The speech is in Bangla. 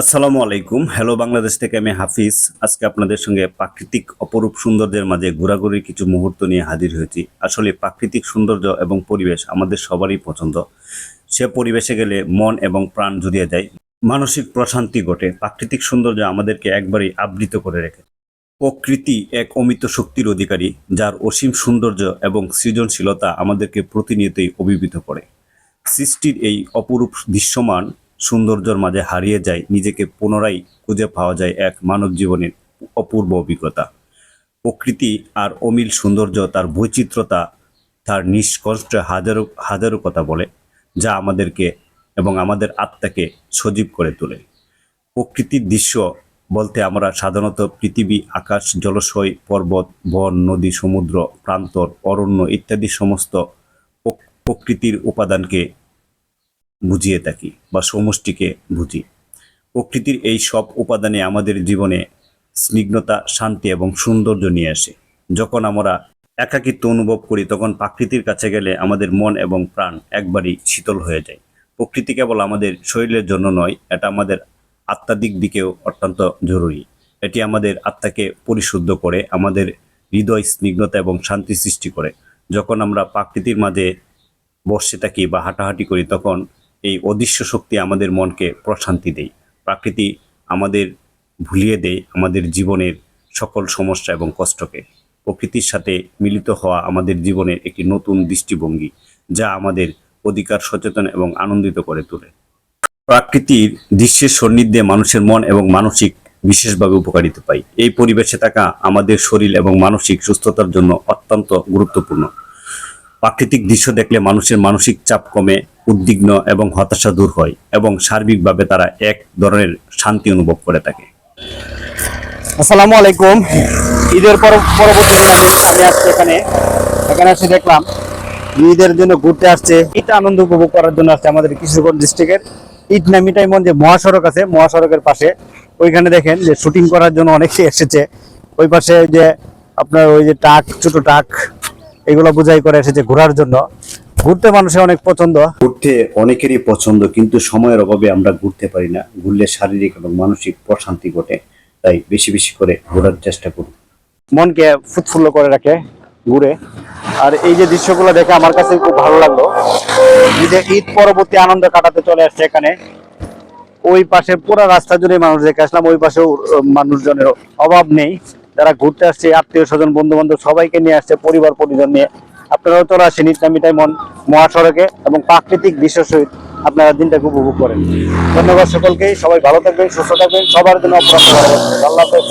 আসসালামু আলাইকুম। হ্যালো বাংলাদেশ থেকে আমি হাফিজ। আজকে আপনাদের সঙ্গে প্রাকৃতিক অপরূপ সৌন্দর্যের মাঝে ঘোরাঘুরির কিছু মুহূর্ত নিয়ে হাজির হয়েছি। আসলে প্রাকৃতিক সৌন্দর্য এবং পরিবেশ আমাদের সবারই পছন্দ। সে পরিবেশে গেলে মন এবং প্রাণ জুড়িয়ে যায়, মানসিক প্রশান্তি ঘটে। প্রাকৃতিক সৌন্দর্য আমাদেরকে একবারেই আবৃত করে রেখে। প্রকৃতি এক অমিত শক্তির অধিকারী, যার অসীম সৌন্দর্য এবং সৃজনশীলতা আমাদেরকে প্রতিনিয়তই অভিভূত করে। সৃষ্টির এই অপরূপ দৃশ্যমান সৌন্দর্যের মাঝে হারিয়ে যায় নিজেকে, পুনরায় খুঁজে পাওয়া যায় এক মানব জীবনের অপূর্ব অভিজ্ঞতা। প্রকৃতি আর অমিল সৌন্দর্য, তার বৈচিত্র্যতা, তার নিষ্কষ্ট হাজারো হাজারো কথা বলে, যা আমাদেরকে এবং আমাদের আত্মাকে সজীব করে তোলে। প্রকৃতির দৃশ্য বলতে আমরা সাধারণত পৃথিবী, আকাশ, জলাশয়, পর্বত, বন, নদী, সমুদ্র, প্রান্তর, অরণ্য ইত্যাদি সমস্ত প্রকৃতির উপাদানকে বুঝিয়ে থাকি বা সমষ্টিকে বুঝি। প্রকৃতির এই সব উপাদানে আমাদের জীবনে স্নিগ্ধতা, শান্তি এবং সৌন্দর্য নিয়ে আসে। যখন আমরা একাকিত্ব অনুভব করি, তখন প্রকৃতির কাছে গেলে আমাদের মন এবং প্রাণ একবারই শীতল হয়ে যায়। প্রকৃতি কেবল আমাদের শরীরের জন্য নয়, এটা আমাদের আত্মাদিক দিকেও অত্যন্ত জরুরি। এটি আমাদের আত্মাকে পরিশুদ্ধ করে, আমাদের হৃদয় স্নিগ্ধতা এবং শান্তি সৃষ্টি করে। যখন আমরা প্রকৃতির মাঝে বসে থাকি বা হাঁটাহাঁটি করি, তখন এই অদৃশ্য শক্তি আমাদের মনকে প্রশান্তি দেয়। প্রকৃতি আমাদের ভুলিয়ে দেয় আমাদের জীবনের সকল সমস্যা এবং কষ্টকে। প্রকৃতির সাথে মিলিত হওয়া আমাদের জীবনের একটি নতুন দৃষ্টিভঙ্গি, যা আমাদের অধিকার সচেতন এবং আনন্দিত করে তোলে। প্রাকৃতির দৃশ্যের সান্নিধ্যে মানুষের মন এবং মানসিক বিশেষভাবে উপকারিতা পায়। এই পরিবেশে থাকা আমাদের শরীর এবং মানসিক সুস্থতার জন্য অত্যন্ত গুরুত্বপূর্ণ। প্রাকৃতিক দৃশ্য দেখলে মানুষের মানসিক চাপ কমে, উদ্বিগ্ন এবং হতাশা দূর হয় এবং সার্বিকভাবে তারা এক ধরনের শান্তি অনুভব করে থাকে। আসসালামু আলাইকুম। ঈদের পরবর্তী দিন আমি আসছি এখানে এসে দেখলাম ঈদের জন্য ঘুরতে আসছে, এটা আনন্দ উপভোগ করার জন্য আসছে আমাদের কিশোরগঞ্জ ডিস্ট্রিক্টের ইটনামিটাইমন যে মহাসড়ক আছে, মহাসড়কের পাশে ওইখানে দেখেন যে শুটিং করার জন্য অনেকে এসেছে। ওই পাশে যে আপনার ওই যে ট্রাক, ছোট ট্রাক, এগুলো বোঝাই করে এসেছে ঘোরার জন্য। ঘুরতে মানুষের অনেক পছন্দ, ঘুরতে অনেকেরই পছন্দ, কিন্তু সময়ের অভাবে আমরা ঘুরতে পারি না। ঘুরলে শারীরিক এবং মানসিক প্রশান্তি ঘটে, তাই বেশি বেশি করে ঘোরার চেষ্টা করুন। মনকে ফুৎফুল্ল করে রাখে ঘুরে। আর এই যে দৃশ্যগুলো দেখে আমার কাছে খুব ভালো লাগলো। যে ঈদ পরবর্তী আনন্দ কাটাতে চলে আসছে এখানে। ওই পাশে পুরো রাস্তা জুড়ে মানুষ দেখে আসলাম, ওই পাশেও মানুষজনের অভাব নেই। যারা ঘুরতে আসছে, আত্মীয় স্বজন, বন্ধু বান্ধব সবাইকে নিয়ে আসছে, পরিবার পরিজন নিয়ে। আপনারাও চলে আসেন ইটনামিটাইমন মহাসড়কে এবং প্রাকৃতিক দৃশ্য সহিত আপনারা দিনটাকে উপভোগ করেন। ধন্যবাদ সকলকেই। সবাই ভালো থাকবেন, সুস্থ থাকবেন, সবার জন্য অপরাধ। আল্লাহ হাফেজ।